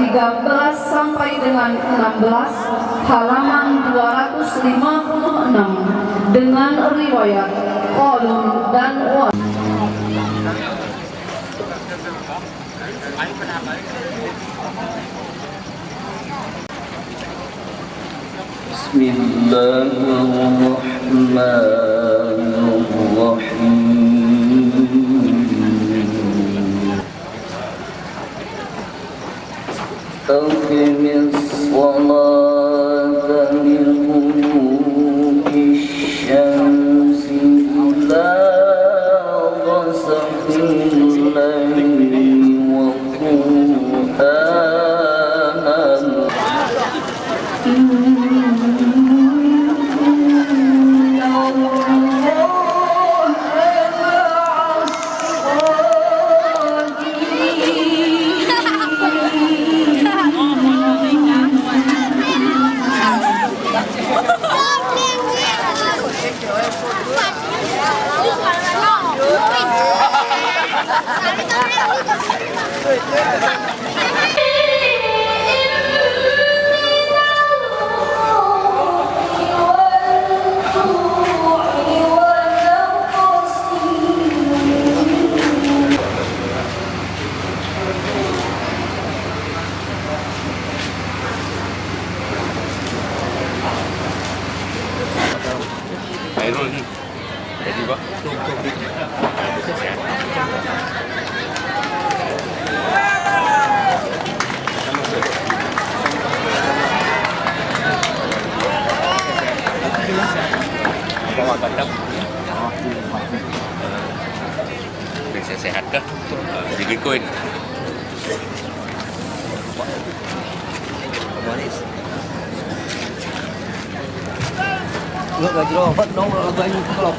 13 sampai dengan 16, halaman 256 dengan riwayat Qalun dan Wa. Bismillahirrahmanirrahim. Aqimis sholata liduluki syamsi ila ghasaqil laili wa qur'anal Jadi Pak, biar sehat kah? Jadi koin. Manis. Enggak jerawat dong, kalau banyak kalau